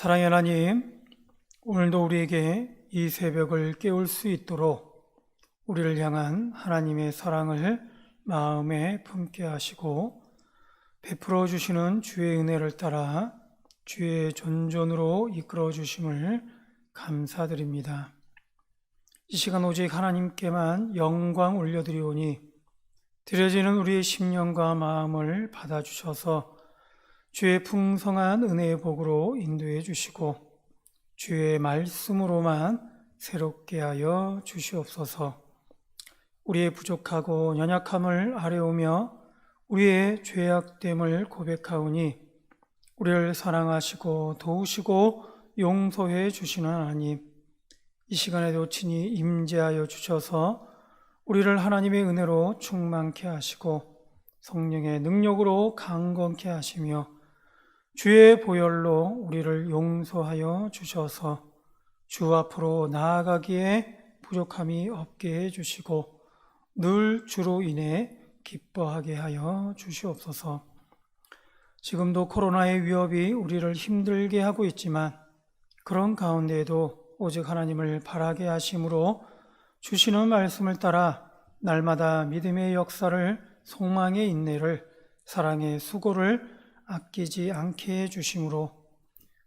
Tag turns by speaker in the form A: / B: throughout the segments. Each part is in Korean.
A: 사랑의 하나님, 오늘도 우리에게 이 새벽을 깨울 수 있도록 우리를 향한 하나님의 사랑을 마음에 품게 하시고 베풀어 주시는 주의 은혜를 따라 주의 존존으로 이끌어 주심을 감사드립니다. 이 시간 오직 하나님께만 영광 올려드리오니 드려지는 우리의 심령과 마음을 받아주셔서 주의 풍성한 은혜의 복으로 인도해 주시고 주의 말씀으로만 새롭게 하여 주시옵소서. 우리의 부족하고 연약함을 아뢰오며 우리의 죄악됨을 고백하오니 우리를 사랑하시고 도우시고 용서해 주시는 하나님, 이 시간에도 친히 임재하여 주셔서 우리를 하나님의 은혜로 충만케 하시고 성령의 능력으로 강건케 하시며 주의 보혈로 우리를 용서하여 주셔서 주 앞으로 나아가기에 부족함이 없게 해주시고 늘 주로 인해 기뻐하게 하여 주시옵소서. 지금도 코로나의 위협이 우리를 힘들게 하고 있지만 그런 가운데에도 오직 하나님을 바라게 하심으로 주시는 말씀을 따라 날마다 믿음의 역사를, 소망의 인내를, 사랑의 수고를 아끼지 않게 해주심으로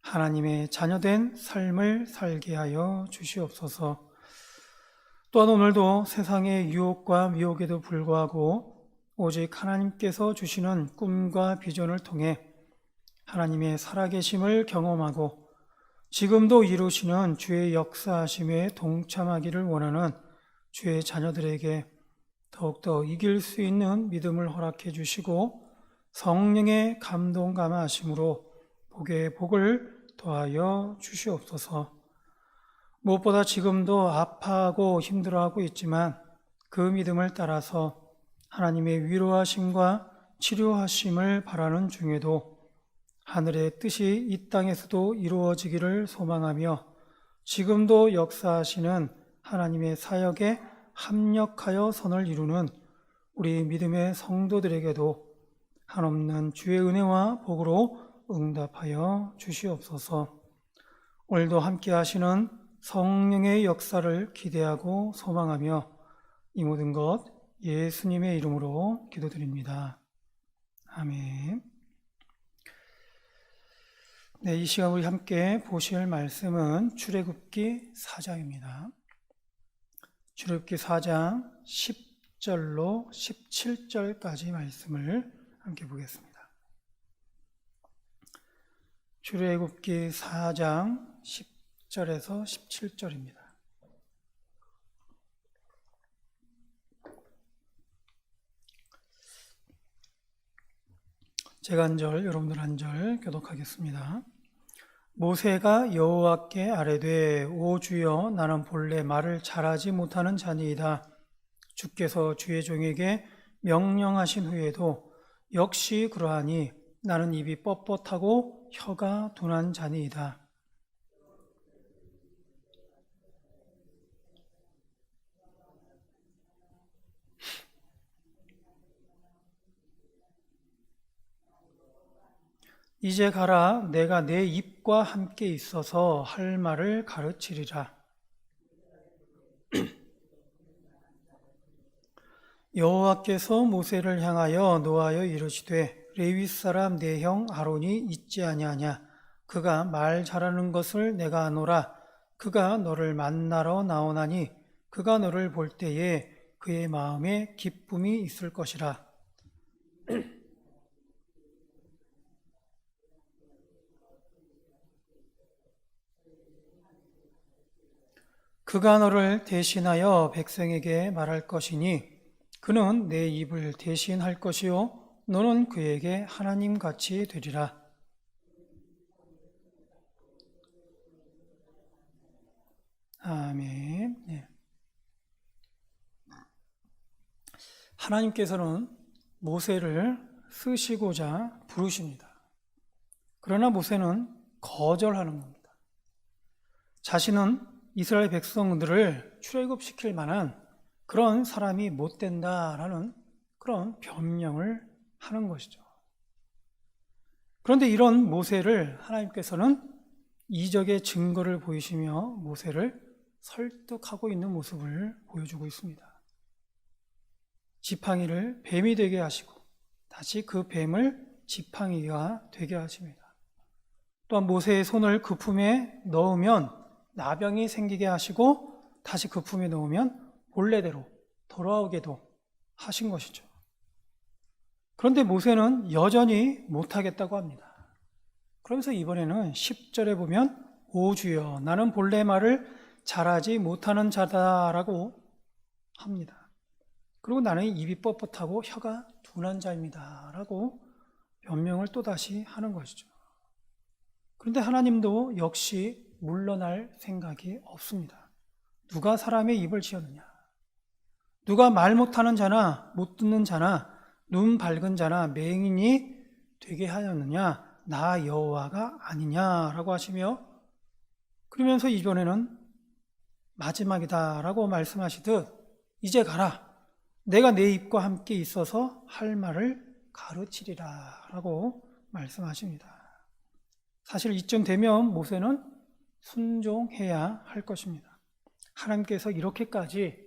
A: 하나님의 자녀된 삶을 살게 하여 주시옵소서. 또한 오늘도 세상의 유혹과 미혹에도 불구하고 오직 하나님께서 주시는 꿈과 비전을 통해 하나님의 살아계심을 경험하고 지금도 이루시는 주의 역사하심에 동참하기를 원하는 주의 자녀들에게 더욱더 이길 수 있는 믿음을 허락해 주시고 성령의 감동 감화하심으로 복의 복을 더하여 주시옵소서. 무엇보다 지금도 아파하고 힘들어하고 있지만 그 믿음을 따라서 하나님의 위로하심과 치료하심을 바라는 중에도 하늘의 뜻이 이 땅에서도 이루어지기를 소망하며 지금도 역사하시는 하나님의 사역에 합력하여 선을 이루는 우리 믿음의 성도들에게도 한없는 주의 은혜와 복으로 응답하여 주시옵소서. 오늘도 함께 하시는 성령의 역사를 기대하고 소망하며 이 모든 것 예수님의 이름으로 기도드립니다. 아멘. 네, 이 시간 우리 함께 보실 말씀은 출애굽기 4장입니다. 출애굽기 4장 10절로 17절까지 말씀을 함께 보겠습니다. 출애굽기 4장 10절에서 17절입니다. 제가 한 절, 여러분들 한 절 교독하겠습니다. 모세가 여호와께 아뢰되 오 주여 나는 본래 말을 잘하지 못하는 자니이다. 주께서 주의 종에게 명령하신 후에도 역시 그러하니 나는 입이 뻣뻣하고 혀가 둔한 자니이다. 이제 가라. 내가 내 입과 함께 있어서 할 말을 가르치리라. 여호와께서 모세를 향하여 노하여 이르시되 레위 사람 내 형 아론이 있지 아니하냐. 그가 말 잘하는 것을 내가 아노라. 그가 너를 만나러 나오나니 그가 너를 볼 때에 그의 마음에 기쁨이 있을 것이라. 그가 너를 대신하여 백성에게 말할 것이니 그는 내 입을 대신할 것이요 너는 그에게 하나님같이 되리라. 아멘. 네. 하나님께서는 모세를 쓰시고자 부르십니다. 그러나 모세는 거절하는 겁니다. 자신은 이스라엘 백성들을 출애굽시킬 만한 그런 사람이 못 된다라는 그런 변명을 하는 것이죠. 그런데 이런 모세를 하나님께서는 이적의 증거를 보이시며 모세를 설득하고 있는 모습을 보여주고 있습니다. 지팡이를 뱀이 되게 하시고 다시 그 뱀을 지팡이가 되게 하십니다. 또한 모세의 손을 그 품에 넣으면 나병이 생기게 하시고 다시 그 품에 넣으면 본래대로 돌아오게도 하신 것이죠. 그런데 모세는 여전히 못하겠다고 합니다. 그러면서 이번에는 10절에 보면 오 주여 나는 본래 말을 잘하지 못하는 자다라고 합니다. 그리고 나는 입이 뻣뻣하고 혀가 둔한 자입니다 라고 변명을 또다시 하는 것이죠. 그런데 하나님도 역시 물러날 생각이 없습니다. 누가 사람의 입을 지었느냐? 누가 말 못하는 자나 못 듣는 자나 눈 밝은 자나 맹인이 되게 하였느냐? 나 여호와가 아니냐라고 하시며, 그러면서 이번에는 마지막이다라고 말씀하시듯 이제 가라. 내가 내 입과 함께 있어서 할 말을 가르치리라 라고 말씀하십니다. 사실 이쯤 되면 모세는 순종해야 할 것입니다. 하나님께서 이렇게까지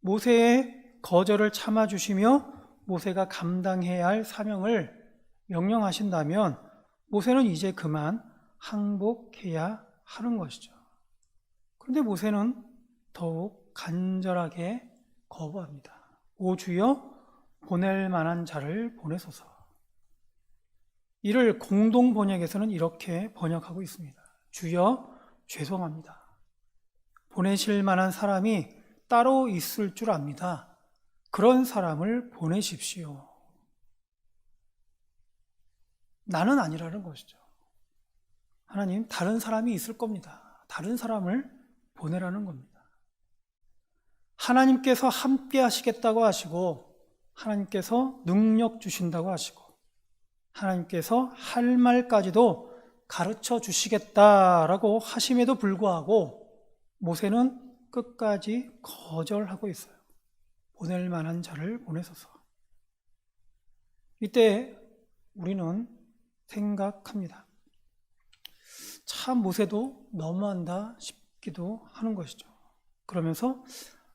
A: 모세의 거절을 참아주시며 모세가 감당해야 할 사명을 명령하신다면 모세는 이제 그만 항복해야 하는 것이죠. 그런데 모세는 더욱 간절하게 거부합니다. 오 주여 보낼 만한 자를 보내소서. 이를 공동 번역에서는 이렇게 번역하고 있습니다. 주여 죄송합니다. 보내실 만한 사람이 따로 있을 줄 압니다. 그런 사람을 보내십시오. 나는 아니라는 것이죠. 하나님, 다른 사람이 있을 겁니다. 다른 사람을 보내라는 겁니다. 하나님께서 함께 하시겠다고 하시고 하나님께서 능력 주신다고 하시고 하나님께서 할 말까지도 가르쳐 주시겠다라고 하심에도 불구하고 모세는 끝까지 거절하고 있어요. 보낼 만한 자를 보내소서. 이때 우리는 생각합니다. 참 모세도 너무한다 싶기도 하는 것이죠. 그러면서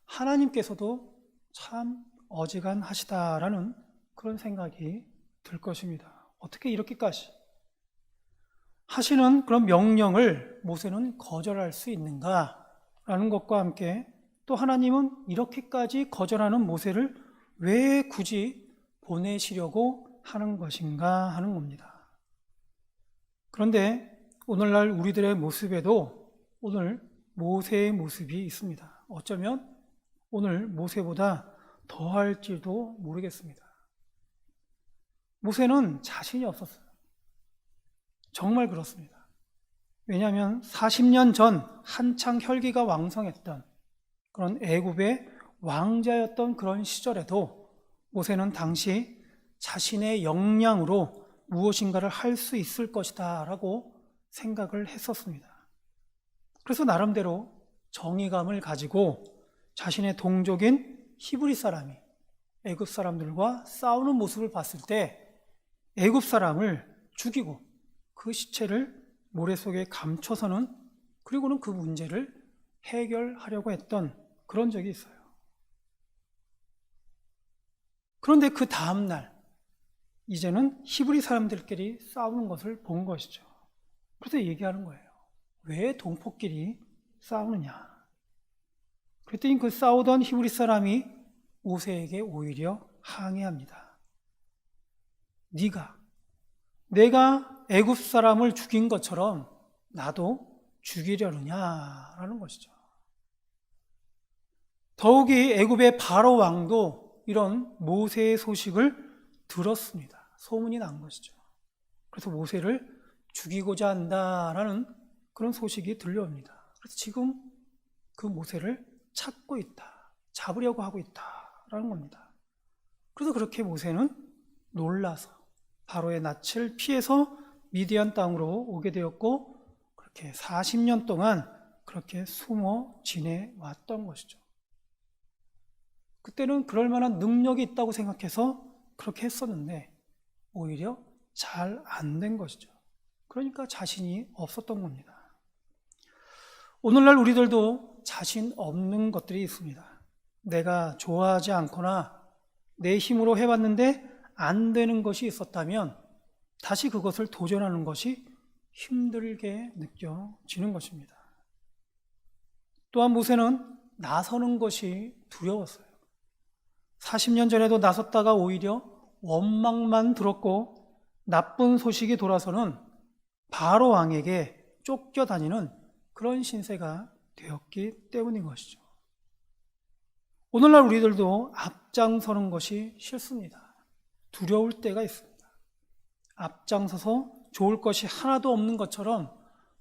A: 하나님께서도 참 어지간하시다라는 그런 생각이 들 것입니다. 어떻게 이렇게까지 하시는 그런 명령을 모세는 거절할 수 있는가라는 것과 함께 또 하나님은 이렇게까지 거절하는 모세를 왜 굳이 보내시려고 하는 것인가 하는 겁니다. 그런데 오늘날 우리들의 모습에도 오늘 모세의 모습이 있습니다. 어쩌면 오늘 모세보다 더할지도 모르겠습니다. 모세는 자신이 없었어요. 정말 그렇습니다. 왜냐하면 40년 전 한창 혈기가 왕성했던 그런 애굽의 왕자였던 그런 시절에도 모세는 당시 자신의 역량으로 무엇인가를 할 수 있을 것이다 라고 생각을 했었습니다. 그래서 나름대로 정의감을 가지고 자신의 동족인 히브리 사람이 애굽 사람들과 싸우는 모습을 봤을 때 애굽 사람을 죽이고 그 시체를 모래 속에 감춰서는 그리고는 그 문제를 해결하려고 했던 그런 적이 있어요. 그런데 그 다음날 이제는 히브리 사람들끼리 싸우는 것을 본 것이죠. 그래서 얘기하는 거예요. 왜 동포끼리 싸우느냐? 그랬더니 그 싸우던 히브리 사람이 모세에게 오히려 항의합니다. 내가 애굽 사람을 죽인 것처럼 나도 죽이려느냐라는 것이죠. 더욱이 애굽의 바로 왕도 이런 모세의 소식을 들었습니다. 소문이 난 것이죠. 그래서 모세를 죽이고자 한다라는 그런 소식이 들려옵니다. 그래서 지금 그 모세를 찾고 있다, 잡으려고 하고 있다라는 겁니다. 그래서 그렇게 모세는 놀라서 바로의 낯을 피해서 미디안 땅으로 오게 되었고 그렇게 40년 동안 그렇게 숨어 지내왔던 것이죠. 그때는 그럴 만한 능력이 있다고 생각해서 그렇게 했었는데 오히려 잘 안 된 것이죠. 그러니까 자신이 없었던 겁니다. 오늘날 우리들도 자신 없는 것들이 있습니다. 내가 좋아하지 않거나 내 힘으로 해봤는데 안 되는 것이 있었다면 다시 그것을 도전하는 것이 힘들게 느껴지는 것입니다. 또한 모세는 나서는 것이 두려웠어요. 40년 전에도 나섰다가 오히려 원망만 들었고 나쁜 소식이 돌아서는 바로 왕에게 쫓겨다니는 그런 신세가 되었기 때문인 것이죠. 오늘날 우리들도 앞장서는 것이 싫습니다. 두려울 때가 있습니다. 앞장서서 좋을 것이 하나도 없는 것처럼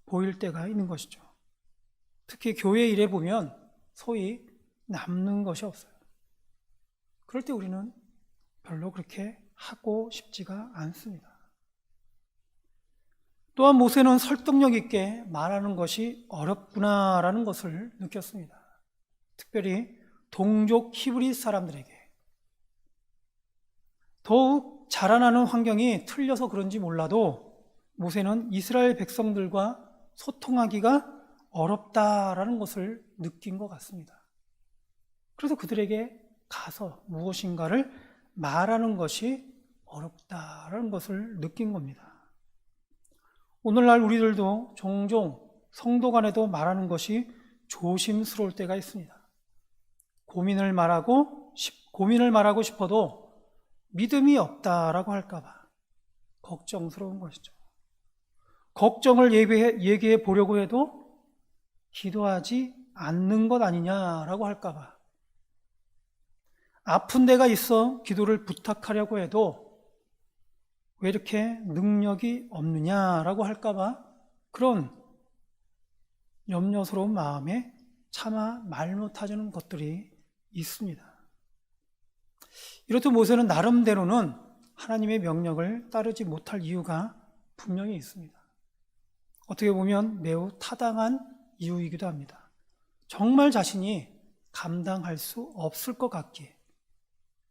A: 보일 때가 있는 것이죠. 특히 교회 일에 보면 소위 남는 것이 없어요. 그럴 때 우리는 별로 그렇게 하고 싶지가 않습니다. 또한 모세는 설득력 있게 말하는 것이 어렵구나라는 것을 느꼈습니다. 특별히 동족 히브리 사람들에게. 더욱 자라나는 환경이 틀려서 그런지 몰라도 모세는 이스라엘 백성들과 소통하기가 어렵다라는 것을 느낀 것 같습니다. 그래서 그들에게 가서 무엇인가를 말하는 것이 어렵다라는 것을 느낀 겁니다. 오늘날 우리들도 종종 성도 간에도 말하는 것이 조심스러울 때가 있습니다. 고민을 말하고 싶어도 믿음이 없다라고 할까봐 걱정스러운 것이죠. 걱정을 얘기해 보려고 해도 기도하지 않는 것 아니냐라고 할까봐, 아픈 데가 있어 기도를 부탁하려고 해도 왜 이렇게 능력이 없느냐라고 할까봐 그런 염려스러운 마음에 차마 말 못하는 것들이 있습니다. 이렇듯 모세는 나름대로는 하나님의 명령을 따르지 못할 이유가 분명히 있습니다. 어떻게 보면 매우 타당한 이유이기도 합니다. 정말 자신이 감당할 수 없을 것 같기에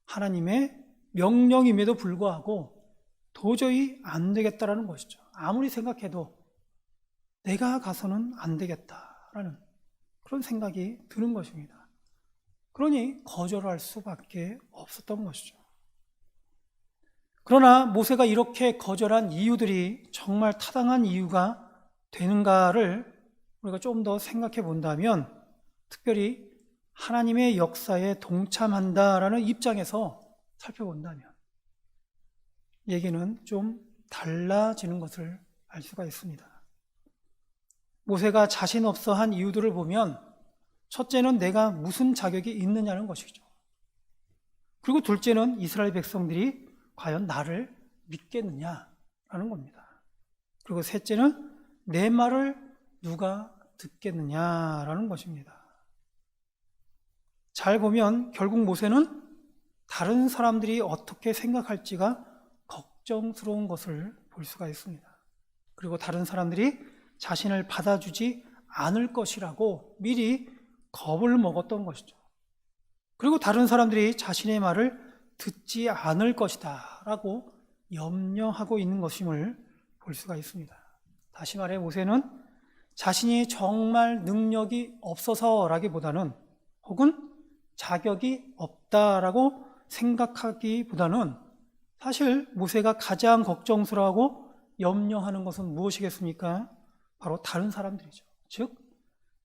A: 하나님의 명령임에도 불구하고 도저히 안 되겠다라는 것이죠. 아무리 생각해도 내가 가서는 안 되겠다라는 그런 생각이 드는 것입니다. 그러니 거절할 수밖에 없었던 것이죠. 그러나 모세가 이렇게 거절한 이유들이 정말 타당한 이유가 되는가를 우리가 좀 더 생각해 본다면, 특별히 하나님의 역사에 동참한다라는 입장에서 살펴본다면 얘기는 좀 달라지는 것을 알 수가 있습니다. 모세가 자신 없어 한 이유들을 보면 첫째는 내가 무슨 자격이 있느냐는 것이죠. 그리고 둘째는 이스라엘 백성들이 과연 나를 믿겠느냐라는 겁니다. 그리고 셋째는 내 말을 누가 듣겠느냐라는 것입니다. 잘 보면 결국 모세는 다른 사람들이 어떻게 생각할지가 걱정스러운 것을 볼 수가 있습니다. 그리고 다른 사람들이 자신을 받아주지 않을 것이라고 미리 겁을 먹었던 것이죠. 그리고 다른 사람들이 자신의 말을 듣지 않을 것이다 라고 염려하고 있는 것임을 볼 수가 있습니다. 다시 말해 모세는 자신이 정말 능력이 없어서라기보다는, 혹은 자격이 없다라고 생각하기보다는 사실 모세가 가장 걱정스러워하고 염려하는 것은 무엇이겠습니까? 바로 다른 사람들이죠. 즉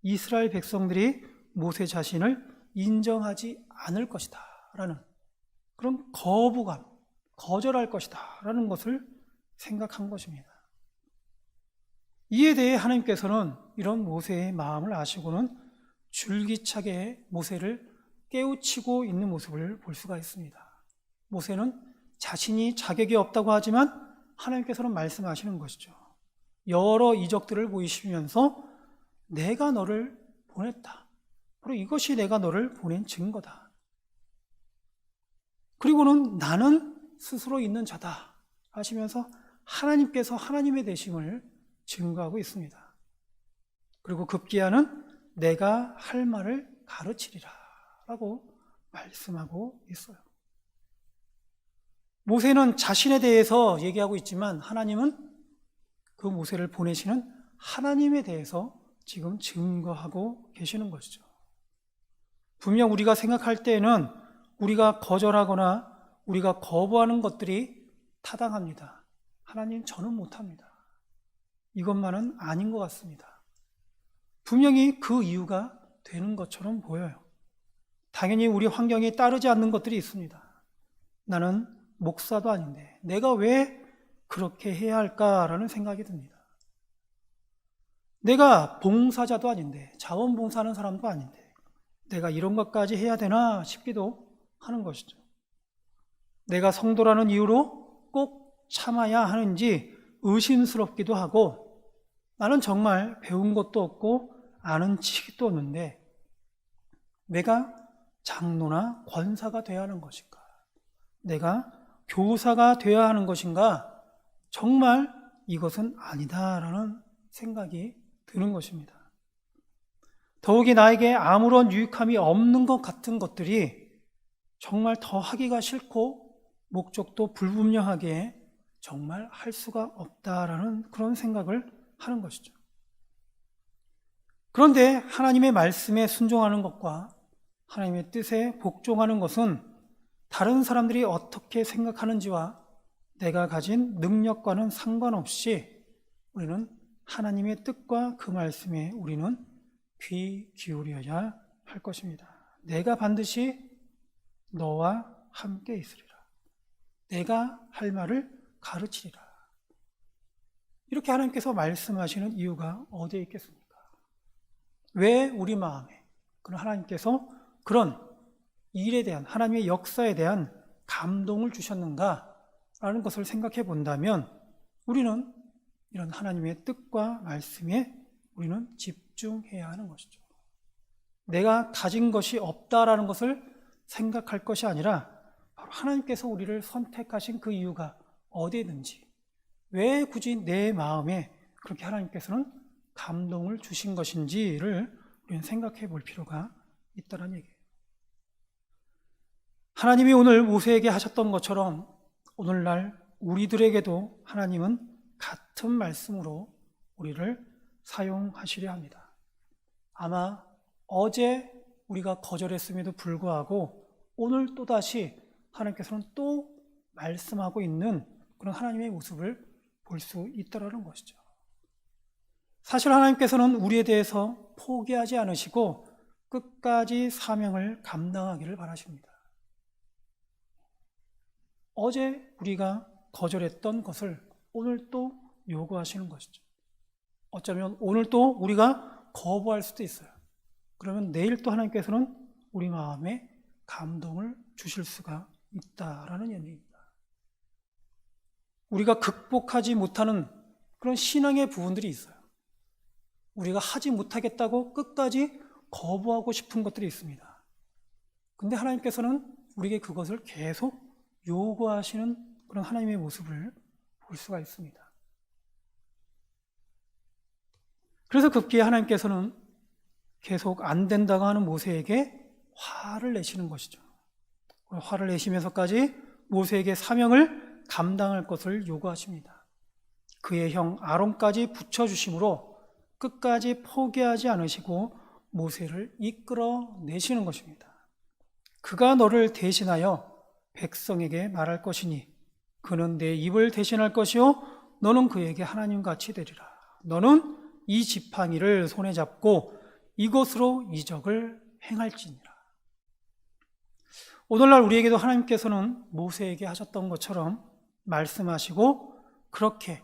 A: 이스라엘 백성들이 모세 자신을 인정하지 않을 것이다 라는 그런 거부감, 거절할 것이다 라는 것을 생각한 것입니다. 이에 대해 하나님께서는 이런 모세의 마음을 아시고는 줄기차게 모세를 깨우치고 있는 모습을 볼 수가 있습니다. 모세는 자신이 자격이 없다고 하지만 하나님께서는 말씀하시는 것이죠. 여러 이적들을 보이시면서 내가 너를 보냈다. 바로 이것이 내가 너를 보낸 증거다. 그리고는 나는 스스로 있는 자다 하시면서 하나님께서 하나님의 되심을 증거하고 있습니다. 그리고 급기야는 내가 할 말을 가르치리라 라고 말씀하고 있어요. 모세는 자신에 대해서 얘기하고 있지만 하나님은 그 모세를 보내시는 하나님에 대해서 지금 증거하고 계시는 것이죠. 분명 우리가 생각할 때에는 우리가 거절하거나 우리가 거부하는 것들이 타당합니다. 하나님, 저는 못합니다. 이것만은 아닌 것 같습니다. 분명히 그 이유가 되는 것처럼 보여요. 당연히 우리 환경에 따르지 않는 것들이 있습니다. 나는 목사도 아닌데 내가 왜 그렇게 해야 할까라는 생각이 듭니다. 내가 봉사자도 아닌데, 자원봉사하는 사람도 아닌데 내가 이런 것까지 해야 되나 싶기도 하는 것이죠. 내가 성도라는 이유로 꼭 참아야 하는지 의심스럽기도 하고, 나는 정말 배운 것도 없고 아는 지식도 없는데 내가 장로나 권사가 되어야 하는 것인가? 내가 교사가 되어야 하는 것인가? 정말 이것은 아니다라는 생각이 드는 것입니다. 더욱이 나에게 아무런 유익함이 없는 것 같은 것들이 정말 더 하기가 싫고 목적도 불분명하게 정말 할 수가 없다라는 그런 생각을 하는 것이죠. 그런데 하나님의 말씀에 순종하는 것과 하나님의 뜻에 복종하는 것은 다른 사람들이 어떻게 생각하는지와 내가 가진 능력과는 상관없이 우리는 하나님의 뜻과 그 말씀에 우리는 귀 기울여야 할 것입니다. 내가 반드시 너와 함께 있으리라. 내가 할 말을 가르치리라. 이렇게 하나님께서 말씀하시는 이유가 어디에 있겠습니까? 왜 우리 마음에 그런 하나님께서 그런 일에 대한, 하나님의 역사에 대한 감동을 주셨는가라는 것을 생각해 본다면 우리는 이런 하나님의 뜻과 말씀에 우리는 집중해야 하는 것이죠. 내가 가진 것이 없다라는 것을 생각할 것이 아니라 바로 하나님께서 우리를 선택하신 그 이유가 어디에 있는지, 왜 굳이 내 마음에 그렇게 하나님께서는 감동을 주신 것인지를 우리는 생각해 볼 필요가 있다는 얘기예요. 하나님이 오늘 모세에게 하셨던 것처럼 오늘날 우리들에게도 하나님은 같은 말씀으로 우리를 사용하시려 합니다. 아마 어제 우리가 거절했음에도 불구하고 오늘 또다시 하나님께서는 또 말씀하고 있는 그런 하나님의 모습을 볼 수 있다는 것이죠. 사실 하나님께서는 우리에 대해서 포기하지 않으시고 끝까지 사명을 감당하기를 바라십니다. 어제 우리가 거절했던 것을 오늘 또 요구하시는 것이죠. 어쩌면 오늘 또 우리가 거부할 수도 있어요. 그러면 내일 또 하나님께서는 우리 마음에 감동을 주실 수가 있다라는 의미입니다. 우리가 극복하지 못하는 그런 신앙의 부분들이 있어요. 우리가 하지 못하겠다고 끝까지 거부하고 싶은 것들이 있습니다. 근데 하나님께서는 우리에게 그것을 계속 요구하시는 그런 하나님의 모습을 볼 수가 있습니다. 그래서 급기야 하나님께서는 계속 안 된다고 하는 모세에게 화를 내시는 것이죠. 화를 내시면서까지 모세에게 사명을 감당할 것을 요구하십니다. 그의 형 아론까지 붙여주심으로 끝까지 포기하지 않으시고 모세를 이끌어내시는 것입니다. 그가 너를 대신하여 백성에게 말할 것이니 그는 내 입을 대신할 것이요 너는 그에게 하나님같이 되리라. 너는 이 지팡이를 손에 잡고 이곳으로 이적을 행할지니라. 오늘날 우리에게도 하나님께서는 모세에게 하셨던 것처럼 말씀하시고 그렇게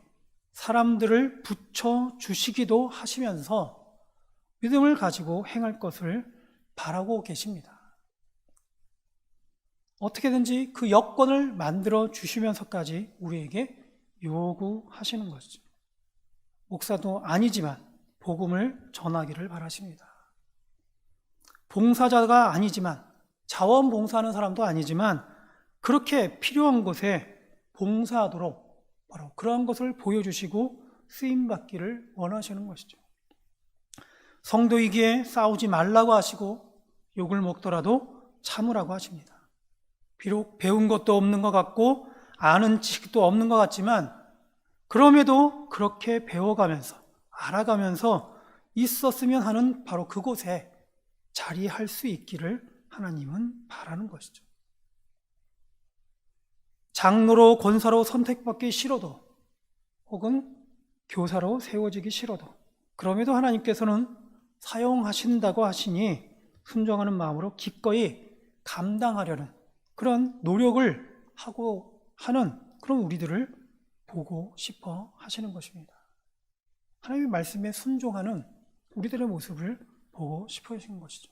A: 사람들을 붙여주시기도 하시면서 믿음을 가지고 행할 것을 바라고 계십니다. 어떻게든지 그 여건을 만들어 주시면서까지 우리에게 요구하시는 것이죠. 목사도 아니지만 복음을 전하기를 바라십니다. 봉사자가 아니지만, 자원봉사하는 사람도 아니지만 그렇게 필요한 곳에 봉사하도록 바로 그러한 것을 보여주시고 쓰임받기를 원하시는 것이죠. 성도이기에 싸우지 말라고 하시고 욕을 먹더라도 참으라고 하십니다. 비록 배운 것도 없는 것 같고 아는 지식도 없는 것 같지만 그럼에도 그렇게 배워가면서 알아가면서 있었으면 하는 바로 그곳에 자리할 수 있기를 하나님은 바라는 것이죠. 장로로 권사로 선택받기 싫어도, 혹은 교사로 세워지기 싫어도, 그럼에도 하나님께서는 사용하신다고 하시니 순종하는 마음으로 기꺼이 감당하려는 그런 노력을 하고 하는 그런 우리들을 보고 싶어 하시는 것입니다. 하나님의 말씀에 순종하는 우리들의 모습을 보고 싶어 하시는 것이죠.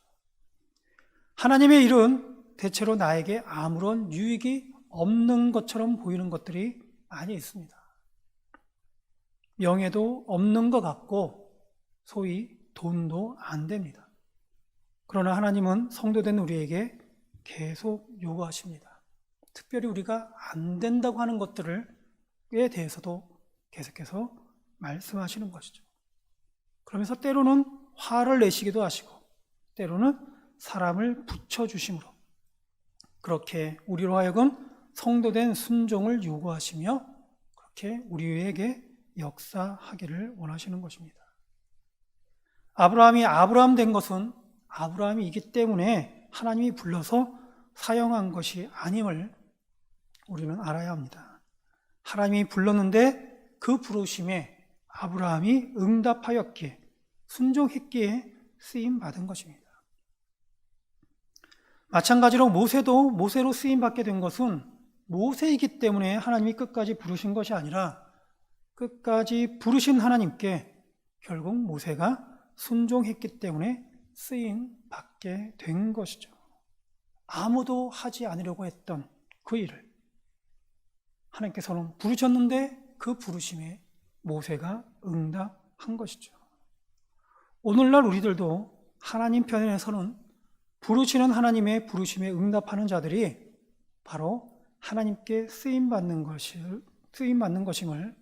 A: 하나님의 일은 대체로 나에게 아무런 유익이 없는 것처럼 보이는 것들이 많이 있습니다. 명예도 없는 것 같고 소위 돈도 안 됩니다. 그러나 하나님은 성도된 우리에게 계속 요구하십니다. 특별히 우리가 안 된다고 하는 것들에 대해서도 계속해서 말씀하시는 것이죠. 그러면서 때로는 화를 내시기도 하시고 때로는 사람을 붙여주심으로 그렇게 우리로 하여금 성도된 순종을 요구하시며 그렇게 우리에게 역사하기를 원하시는 것입니다. 아브라함이 아브라함 된 것은 아브라함이기 때문에 하나님이 불러서 사용한 것이 아님을 우리는 알아야 합니다. 하나님이 불렀는데 그 부르심에 아브라함이 응답하였기에 순종했기에 쓰임받은 것입니다. 마찬가지로 모세도 모세로 쓰임받게 된 것은 모세이기 때문에 하나님이 끝까지 부르신 것이 아니라 끝까지 부르신 하나님께 결국 모세가 순종했기 때문에 쓰임받게 된 것이죠. 아무도 하지 않으려고 했던 그 일을 하나님께서는 부르셨는데 그 부르심에 모세가 응답한 것이죠. 오늘날 우리들도 하나님 편에서는 부르시는 하나님의 부르심에 응답하는 자들이 바로 하나님께 쓰임받는 것임을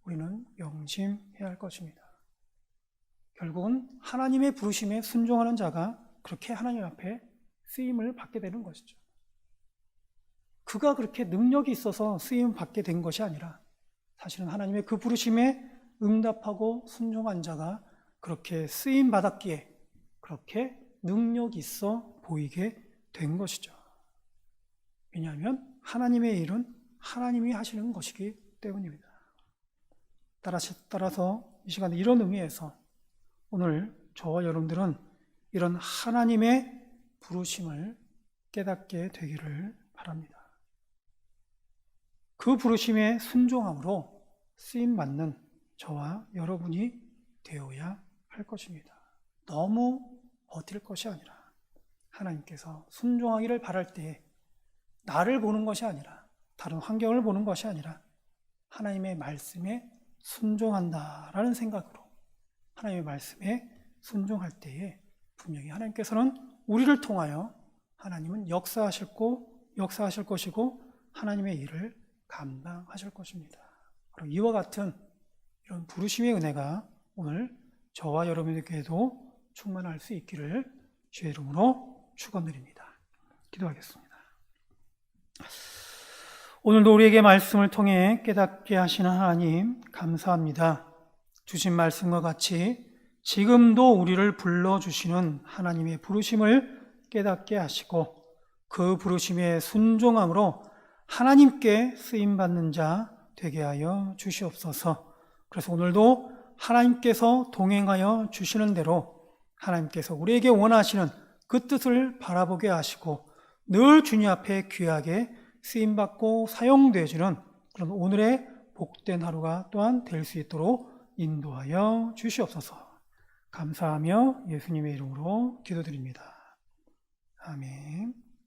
A: 우리는 명심해야 할 것입니다. 결국은 하나님의 부르심에 순종하는 자가 그렇게 하나님 앞에 쓰임을 받게 되는 것이죠. 그가 그렇게 능력이 있어서 쓰임을 받게 된 것이 아니라 사실은 하나님의 그 부르심에 응답하고 순종한 자가 그렇게 쓰임 받았기에 그렇게 능력이 있어 보이게 된 것이죠. 왜냐하면 하나님의 일은 하나님이 하시는 것이기 때문입니다. 따라서 이 시간에 이런 의미에서 오늘 저와 여러분들은 이런 하나님의 부르심을 깨닫게 되기를 바랍니다. 그 부르심에 순종함으로 쓰임받는 저와 여러분이 되어야 할 것입니다. 너무 버틸 것이 아니라 하나님께서 순종하기를 바랄 때에 나를 보는 것이 아니라 다른 환경을 보는 것이 아니라 하나님의 말씀에 순종한다라는 생각으로 하나님의 말씀에 순종할 때에 분명히 하나님께서는 우리를 통하여 하나님은 역사하실 것이고 하나님의 일을 감당하실 것입니다. 바로 이와 같은 이런 부르심의 은혜가 오늘 저와 여러분에게도 충만할 수 있기를 주의 이름으로 축원드립니다. 기도하겠습니다. 오늘도 우리에게 말씀을 통해 깨닫게 하시는 하나님 감사합니다. 주신 말씀과 같이 지금도 우리를 불러주시는 하나님의 부르심을 깨닫게 하시고 그 부르심에 순종함으로 하나님께 쓰임받는 자 되게 하여 주시옵소서. 그래서 오늘도 하나님께서 동행하여 주시는 대로 하나님께서 우리에게 원하시는 그 뜻을 바라보게 하시고 늘 주님 앞에 귀하게 쓰임받고 사용되어지는 그런 오늘의 복된 하루가 또한 될 수 있도록 인도하여 주시옵소서. 감사하며 예수님의 이름으로 기도드립니다. 아멘.